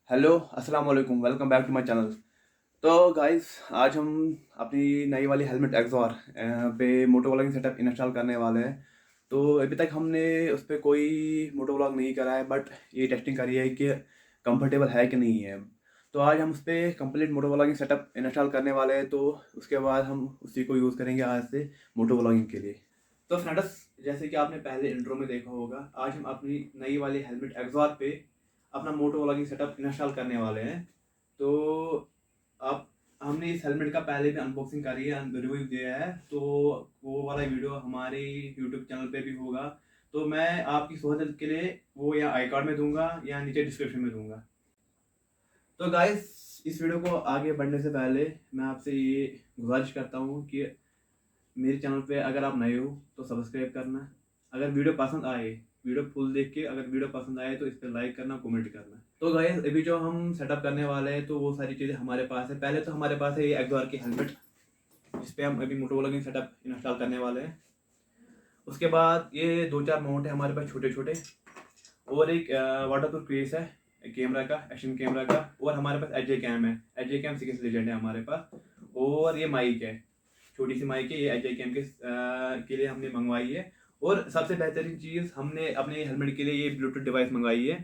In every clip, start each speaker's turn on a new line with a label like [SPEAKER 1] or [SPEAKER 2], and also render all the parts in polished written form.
[SPEAKER 1] Hello, अस्सलाम वालेकुम, welcome back to my channel. तो गाइस, आज हम अपनी नई वाली हेलमेट एक्सॉर पे मोटो व्लॉगिंग सेटअप इंस्टॉल करने वाले हैं। तो अभी तक हमने उस पे कोई मोटो व्लॉग नहीं करा है, बट ये टेस्टिंग करी है कि कंफर्टेबल है कि नहीं है। तो आज हम उस पे complete moto vlogging setup install करने वाले हैं, तो उसके बाद हम उसी को यूज़ करेंगे आज से मोटो व्लॉगिंग के लिए। तो फ्रेंड्स, जैसे कि आपने पहले इंट्रो में देखा होगा, आज हम अपनी नई वाली हेलमेट एक्सॉर पे अपना मोटो व्लॉगिंग सेटअप इंस्टॉल करने वाले हैं। तो आप हमने इस हेलमेट का पहले भी अनबॉक्सिंग करी है, रिव्यू दिया है, तो वो वाला वीडियो हमारे यूट्यूब चैनल पे भी होगा। तो मैं आपकी सहूलियत के लिए वो या आई कार्ड में दूंगा या नीचे डिस्क्रिप्शन में दूंगा। तो गाइस, इस वीडियो को आगे बढ़ने से पहले मैं आपसे ये गुजारिश करता हूँ कि मेरे चैनल पे अगर आप नए हो तो सब्सक्राइब करना। अगर वीडियो पसंद आए, वीडियो फुल देख के अगर वीडियो पसंद आए तो इस पर लाइक करना, कमेंट करना। तो गाइस, अभी जो हम सेटअप करने वाले हैं तो वो सारी चीज़ें हमारे पास है। पहले तो हमारे पास है ये एक्सॉर की हेलमेट, जिस पे हम अभी मोटो व्लॉगिंग सेटअप इंस्टॉल करने वाले हैं। उसके बाद ये दो चार माउंट है हमारे पास छोटे छोटे, और एक वाटर प्रूफ केस है कैमरा का, एक्शन कैमरा का, और हमारे पास एच कैम है, एच कैम 6 लेजेंड है हमारे पास। और ये माइक है, छोटी सी माइक है, ये एच कैम के लिए हमने मंगवाई है। और सबसे बेहतरीन चीज़, हमने अपने हेलमेट के लिए ये ब्लूटूथ डिवाइस मंगवाई है।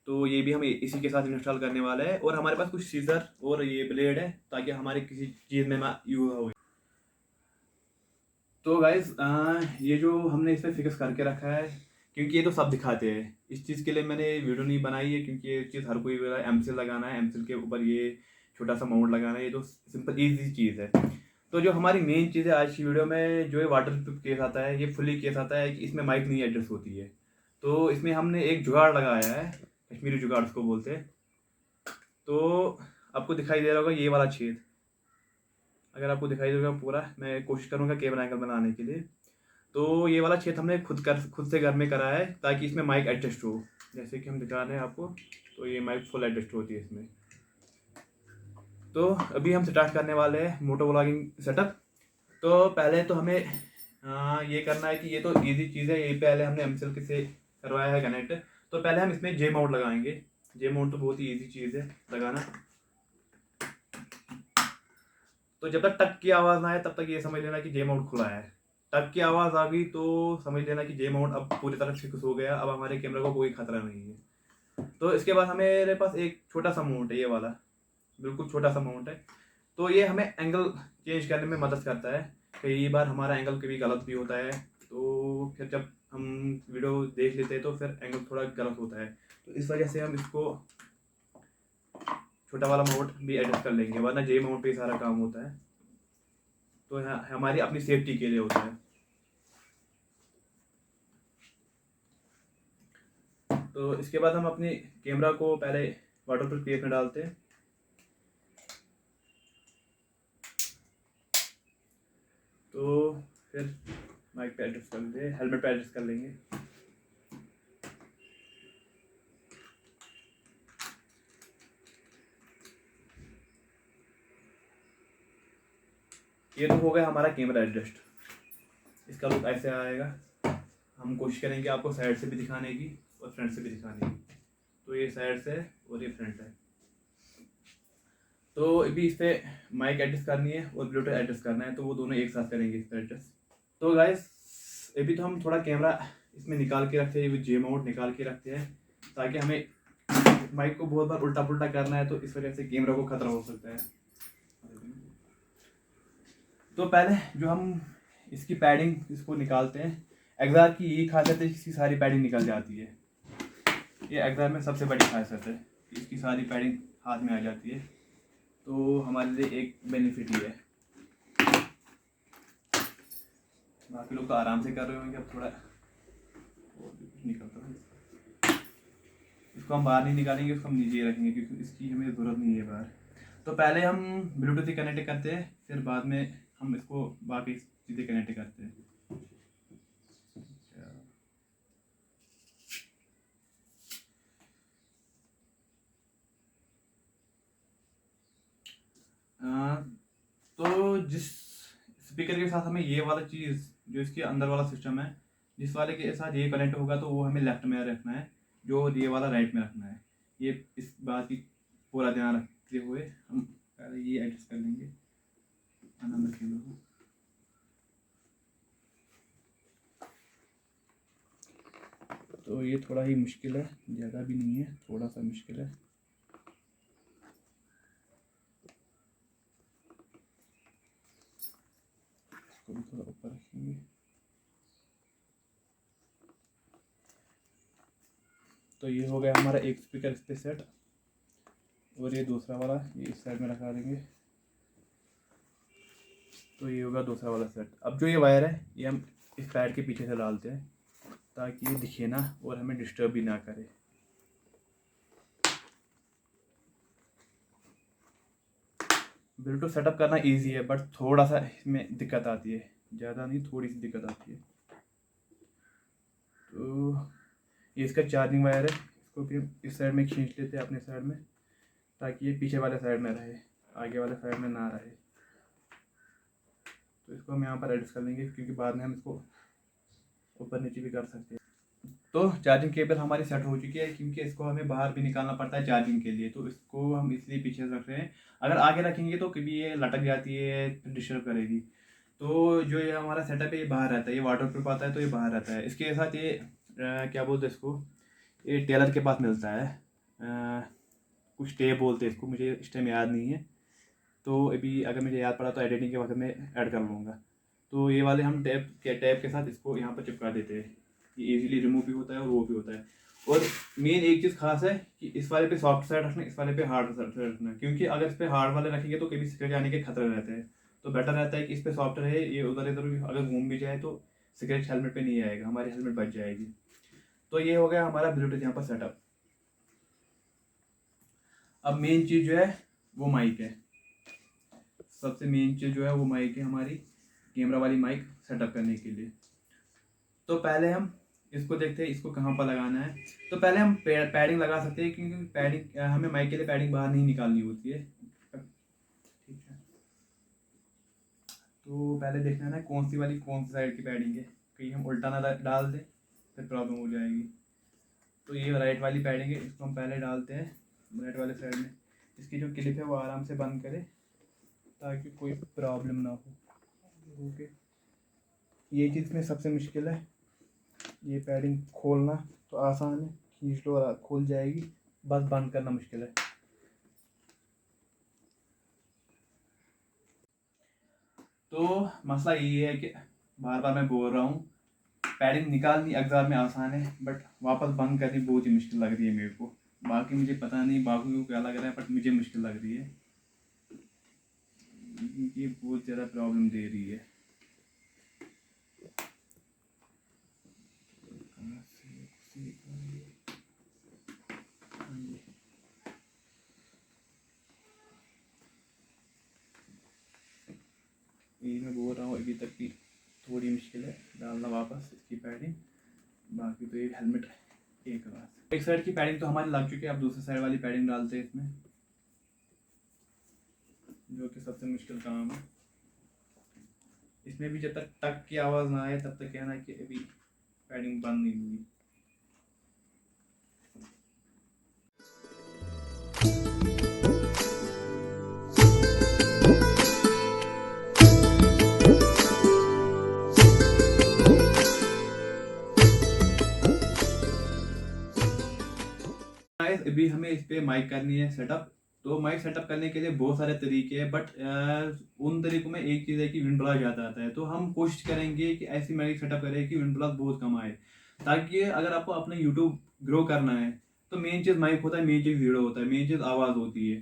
[SPEAKER 1] तो ये भी हम इसी के साथ इंस्टॉल करने वाला है। और हमारे पास कुछ सीजर और ये ब्लेड है, ताकि हमारे किसी चीज़ में यूज हो। तो गाइज, ये जो हमने इस पर फिक्स करके रखा है, क्योंकि ये तो सब दिखाते हैं, इस चीज़ के लिए मैंने वीडियो नहीं बनाई है, क्योंकि ये चीज़ हर कोई एमसिल लगाना है, एमसिल के ऊपर ये छोटा सा माउंट लगाना है, ये तो सिंपल ईजी चीज़ है। तो जो हमारी मेन चीज़ है आज की वीडियो में, जो ये वाटर प्रूफ केस आता है, ये फुली केस आता है कि इसमें माइक नहीं एडजस्ट होती है। तो इसमें हमने एक जुगाड़ लगाया है, कश्मीरी जुगाड़ उसको बोलते हैं। तो आपको दिखाई दे रहा होगा ये वाला छेद, अगर आपको दिखाई देगा पूरा, मैं कोशिश करूँगा कैमरा एंगल बनाने के लिए। तो ये वाला छेद हमने खुद से घर में करा है, ताकि इसमें माइक एडजस्ट हो। जैसे कि हम दिखा रहे हैं आपको, तो ये माइक फुल एडजस्ट होती है इसमें। तो अभी हम स्टार्ट करने वाले हैं मोटो व्लॉगिंग सेटअप। तो पहले तो हमें ये करना है कि ये तो इजी चीज़ है, ये पहले हमने एमसिल से करवाया है कनेक्ट। तो पहले हम इसमें जे माउंट लगाएंगे। जे माउंट तो बहुत ही ईजी चीज़ है लगाना। तो जब तक टक की आवाज़ ना आए तब तक ये समझ लेना कि जे माउंट खुला है। टक की आवाज़ आ गई तो समझ लेना कि जे माउंट अब पूरी तरह फिक्स हो गया, अब हमारे कैमरे को कोई खतरा नहीं है। तो इसके बाद हमारे पास एक छोटा सा माउंट है, ये वाला बिल्कुल छोटा सा माउंट है। तो ये हमें एंगल चेंज करने में मदद करता है। कई बार हमारा एंगल कभी गलत भी होता है, तो फिर जब हम वीडियो देख लेते हैं तो फिर एंगल थोड़ा गलत होता है। तो इस वजह से हम इसको छोटा वाला माउंट भी एडजस्ट कर लेंगे, वरना जे माउंट पे ही सारा काम होता है। तो हमारी अपनी सेफ्टी के लिए होता है। तो इसके बाद हम अपने कैमरा को पहले वाटरप्रूफ केस में डालते हैं। तो फिर माइक पे एडजस्ट कर लेंगे, हेलमेट पे एडजस्ट कर लेंगे। ये तो हो गया हमारा कैमरा एडजस्ट। इसका लुक ऐसे आएगा। हम कोशिश करेंगे आपको साइड से भी दिखाने की और फ्रंट से भी दिखाने की। तो ये साइड से और ये फ्रंट है। तो अभी इस पर माइक एडजस्ट करनी है और ब्लूटूथ एडजस्ट करना है, तो वो दोनों एक साथ करेंगे इस पर एडजस्ट। तो गाइस, अभी तो हम थोड़ा कैमरा इसमें निकाल के रखते हैं, जे माउंट निकाल के रखते हैं, ताकि हमें माइक को बहुत बार उल्टा पुल्टा करना है, तो इस वजह से कैमरा को खतरा हो सकता है। तो पहले जो हम इसकी पैडिंग इसको निकालते हैं। एक्सॉर की यही खासियत है, इसकी सारी पैडिंग निकल जाती है। ये एक्सॉर में सबसे बड़ी खासियत है, इसकी सारी पैडिंग हाथ में आ जाती है। तो हमारे लिए एक बेनिफिट ही है। बाकी लोग तो आराम से कर रहे होंगे, अब थोड़ा निकलता है। इसको हम बाहर नहीं निकालेंगे, उसको हम नीचे रखेंगे, क्योंकि इसकी हमें ज़रूरत नहीं है बाहर। तो पहले हम ब्लूटूथ ही कनेक्ट करते हैं, फिर बाद में हम इसको बाकी चीज़ें कनेक्ट करते हैं। तो जिस स्पीकर के साथ हमें ये वाला चीज़, जो इसके अंदर वाला सिस्टम है, जिस वाले के साथ ये कनेक्ट होगा तो वो हमें लेफ्ट में रखना है, जो ये वाला राइट में रखना है। ये इस बात की पूरा ध्यान रखते हुए हम पहले ये एडजस्ट कर लेंगे। आनंद रखेंगे लोगों। तो ये थोड़ा ही मुश्किल है, ज़्यादा भी नहीं है, थोड़ा सा मुश्किल है। इसको भी थोड़ा ऊपर रखेंगे। तो ये हो गया हमारा एक स्पीकर इस पे सेट, और ये दूसरा वाला ये इस साइड में रखा देंगे। तो ये होगा दूसरा वाला सेट। अब जो ये वायर है ये हम इस पैड के पीछे से डालते हैं ताकि ये दिखे ना और हमें डिस्टर्ब भी ना करे। ब्लूटूथ सेटअप करना इजी है, बट थोड़ा सा इसमें दिक्कत आती है, ज़्यादा नहीं, थोड़ी सी दिक्कत आती है। तो ये इसका चार्जिंग वायर है, इसको भी इस साइड में खींच लेते हैं अपने साइड में ताकि ये पीछे वाले साइड में रहे, आगे वाले साइड में ना रहे। तो इसको हम यहाँ पर एडजस्ट कर लेंगे क्योंकि बाद में हम इसको ऊपर नीचे भी कर सकते हैं। तो चार्जिंग केबल हमारी सेट हो चुकी है, क्योंकि इसको हमें बाहर भी निकालना पड़ता है चार्जिंग के लिए, तो इसको हम इसलिए पीछे रख रहे हैं। अगर आगे रखेंगे तो कभी ये लटक जाती है, डिस्टर्ब करेगी। तो जो ये हमारा सेटअप है ये बाहर रहता है, ये वाटर प्रूफ आता है तो ये बाहर रहता है। इसके साथ ये क्या बोलते हैं इसको, ये टेलर के पास मिलता है, कुछ टेप बोलते हैं इसको, मुझे इस टाइम याद नहीं है। तो अभी अगर मुझे याद पड़ा तो एडिटिंग के वक्त में ऐड कर लूँगा। तो ये वाले हम टैप के साथ इसको यहाँ पर चिपका देते हैं, ये इजीली रिमूव भी होता है और वो भी होता है। और मेन एक चीज़ खास है कि इस वाले पे सॉफ्ट साइड रखना, इस वाले पे हार्ड साइड रखना, क्योंकि अगर इस पे हार्ड वाले रखेंगे तो कभी स्क्रैच आने के खतरे रहते हैं। तो बेटर रहता है कि इस पे सॉफ्ट रहे, ये उधर इधर भी अगर घूम भी जाए तो स्क्रैच हेलमेट पे नहीं आएगा, हमारी हेलमेट बच जाएगी। तो ये हो गया हमारा ब्लूटूथ यहाँ पर सेटअप। अब मेन चीज़ जो है वो माइक है, सबसे मेन चीज़ जो है वो माइक है, हमारी कैमरा वाली माइक सेटअप करने के लिए। तो पहले हम इसको देखते हैं इसको कहाँ पर लगाना है। तो पहले हम पैडिंग लगा सकते हैं, क्योंकि पैडिंग हमें माइक के लिए पैडिंग बाहर नहीं निकालनी होती है। ठीक है, तो पहले देखना है ना कौन सी वाली कौन सी साइड की पैडिंग है, कहीं हम उल्टा ना डाल दें फिर प्रॉब्लम हो जाएगी। तो ये राइट वाली पैडिंग है, इसको हम पहले डालते हैं राइट वाले साइड में। इसकी जो क्लिप है वो आराम से बंद करें ताकि कोई प्रॉब्लम ना हो। ओके, ये चीज़ में सबसे मुश्किल है, ये पैडिंग खोलना तो आसान है, खींच लो और खोल जाएगी, बस बंद करना मुश्किल है। तो मसला ये है कि बार बार मैं बोल रहा हूँ, पैडिंग निकालनी एग्जाम में आसान है, बट वापस बंद करनी बहुत ही मुश्किल लग रही है मेरे को। बाकी मुझे पता नहीं बाकी को क्या लग रहा है, बट मुझे मुश्किल लग रही है, ये बहुत ज़्यादा प्रॉब्लम दे रही है। ये मैं बोल रहा हूँ अभी तक भी थोड़ी मुश्किल है डालना वापस इसकी पैडिंग। बाकी तो ये हेलमेट एक साइड की पैडिंग तो हमारी लग चुकी है, अब दूसरी साइड वाली पैडिंग डालते हैं इसमें, जो कि सबसे मुश्किल काम है। इसमें भी जब तक टक की आवाज़ ना आए तब तक कहना कि अभी पैडिंग बंद नहीं हुई। अभी हमें इस पे माइक करनी है सेटअप। तो माइक सेटअप करने के लिए बहुत सारे तरीके हैं, बट उन तरीकों में एक चीज़ है कि विंड ब्लास्ट ज़्यादा आता है। तो हम कोशिश करेंगे कि ऐसी माइक सेटअप करें कि विंड ब्लास्ट बहुत कम आए, ताकि अगर आपको अपना यूट्यूब ग्रो करना है तो मेन चीज़ माइक होता है, मेन चीज़ वीडियो होता है, मेन चीज़ आवाज़ होती है।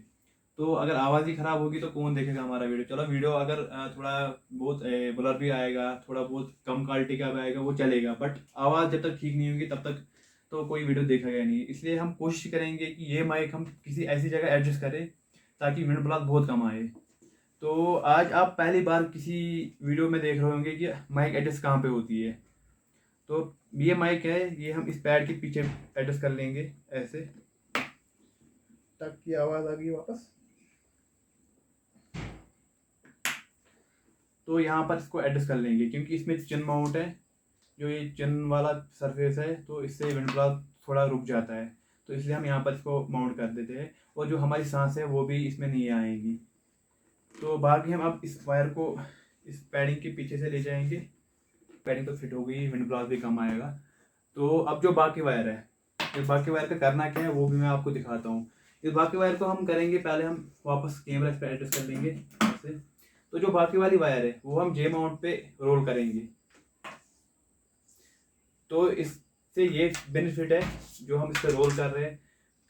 [SPEAKER 1] तो अगर आवाज़ ही ख़राब होगी तो कौन देखेगा हमारा वीडियो। चलो वीडियो अगर थोड़ा बहुत ब्लर भी आएगा, थोड़ा बहुत कम क्वालिटी का भी आएगा वो चलेगा, बट आवाज़ जब तक ठीक नहीं होगी तब तक तो कोई वीडियो देखेगा नहीं। इसलिए हम कोशिश करेंगे कि ये माइक हम किसी ऐसी जगह एडजस्ट करें ताकि विंड ब्लास्ट बहुत कम आए। तो आज आप पहली बार किसी वीडियो में देख रहे होंगे कि माइक एडजस्ट कहाँ पे होती है। तो ये माइक है, ये हम इस पैड के पीछे एडजस्ट कर लेंगे ऐसे, तक की आवाज़ आ गई वापस। तो यहाँ पर इसको एडजस्ट कर लेंगे, क्योंकि इसमें चिन माउंट है, जो ये चिन वाला सरफेस है, तो इससे विंड ब्लास्ट थोड़ा रुक जाता है। तो इसलिए हम यहाँ पर इसको माउंट कर देते हैं, और जो हमारी सांस है वो भी इसमें नहीं आएगी। तो बाकी हम अब इस वायर को इस पैडिंग के पीछे से ले जाएंगे। पैडिंग तो फिट हो गई, विंड ब्लास्ट भी कम आएगा। तो अब जो बाकी वायर है, इस बाकी वायर का करना क्या है वो भी मैं आपको दिखाता हूँ। इस बाकी वायर को हम करेंगे, पहले हम वापस कैमरा इस पर एडजस्ट कर लेंगे ऐसे। तो जो बाकी वाली वायर है वो हम जे माउंट पे रोल करेंगे। तो इससे ये बेनिफिट है जो हम इस पर रोल कर रहे हैं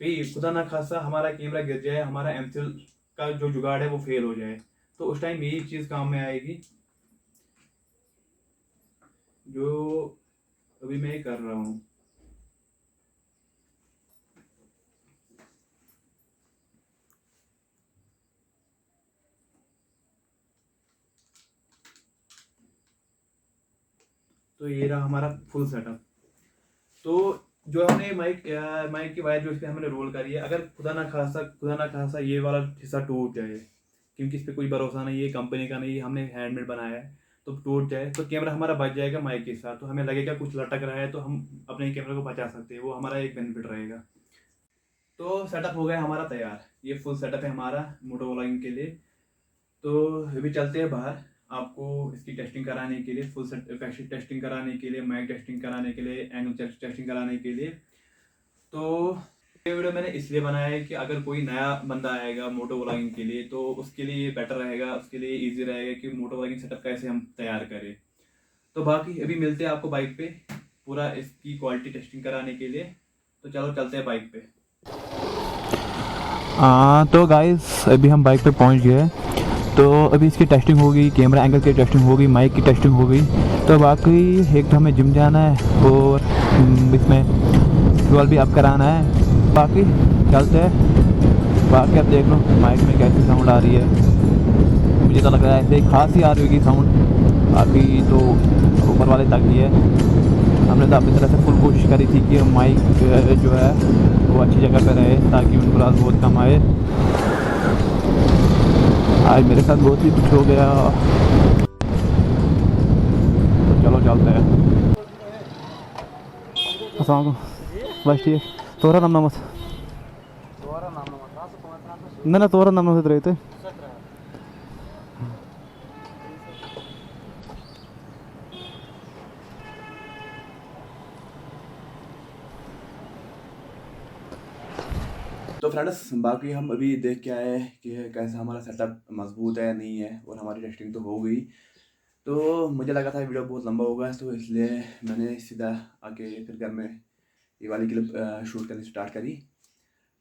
[SPEAKER 1] कि खुदा ना खासा हमारा कैमरा गिर जाए, हमारा एमसिल का जो जुगाड़ है वो फेल हो जाए, तो उस टाइम यही चीज़ काम में आएगी जो अभी मैं ये कर रहा हूँ। तो ये रहा हमारा फुल सेटअप। तो जो हमने माइक की वायर जो इस पर हमने रोल करी है, अगर खुदा ना खासा ये वाला हिस्सा टूट जाए, क्योंकि इस पर कोई भरोसा नहीं है, कंपनी का नहीं है, हमने हैंडमेड बनाया है, तो टूट जाए तो कैमरा हमारा बच जाएगा माइक के साथ। तो हमें लगेगा कुछ लटक रहा है तो हम अपने कैमरे को बचा सकते हैं, वो हमारा एक बेनिफिट रहेगा। तो सेटअप हो गया हमारा तैयार, ये फुल सेटअप है हमारा मोटो व्लॉगिंग के लिए। तो अभी चलते हैं बाहर आपको इसकी टेस्टिंग कराने के लिए, फुल सेट टेस्टिंग कराने के लिए, माइक टेस्टिंग कराने के लिए, एंगल टेस्टिंग कराने के लिए। तो ये वीडियो मैंने इसलिए बनाया है कि अगर कोई नया बंदा आएगा मोटो व्लॉगिंग के लिए तो उसके लिए ये बेटर रहेगा, उसके लिए इजी रहेगा कि मोटो व्लॉगिंग सेटअप कैसे हम तैयार करें। तो बाकी अभी मिलते हैं आपको बाइक पे पूरा इसकी क्वालिटी टेस्टिंग कराने के लिए। तो चलो चलते हैं बाइक पे।
[SPEAKER 2] हाँ तो गाइस अभी हम बाइक पे पहुंच गए। तो अभी इसकी टेस्टिंग हो गई, कैमरा एंगल की टेस्टिंग हो गई, माइक की टेस्टिंग हो गई। तो बाकी एक तो हमें जिम जाना है और इसमें फ्यूल भी अप कराना है। बाकी चलते हैं। बाकी आप देख लो माइक में कैसी साउंड आ रही है, मुझे तो लग रहा है ऐसे खास ही आ रही होगी साउंड। बाकी तो ऊपर वाले तक ही है। हमने तो अपनी तरह से फुल कोशिश करी थी कि माइक जो है वो अच्छी जगह पे रहे ताकि उनको रात बहुत कम आए। आज मेरे साथ बहुत ही कुछ हो गया, तो चलो चलते हैं। अस्सलाम बस ठीक तोरा नाम नमस ना तोरा नाम नमस रहे थे।
[SPEAKER 1] तो फ्रेंड्स बाकी हम अभी देख के आए कि कैसा हमारा सेटअप मजबूत है या नहीं है, और हमारी टेस्टिंग तो हो गई। तो मुझे लगा था वीडियो बहुत लंबा होगा, तो इसलिए मैंने सीधा आके फिर घर में ये वाली क्लिप शूट करनी स्टार्ट करी।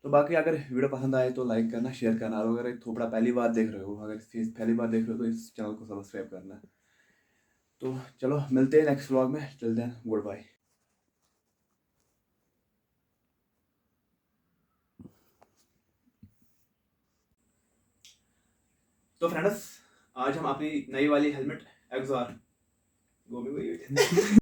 [SPEAKER 1] तो बाकी अगर वीडियो पसंद आए तो लाइक करना, शेयर करना, और अगर थोड़ा पहली बार देख रहे हो, अगर इस पहली बार देख रहे हो तो इस चैनल को सब्सक्राइब करना। तो चलो मिलते हैं नेक्स्ट व्लॉग में, टिल देन गुड बाय। तो फ्रेंड्स आज हम अपनी नई वाली हेलमेट एक्सआर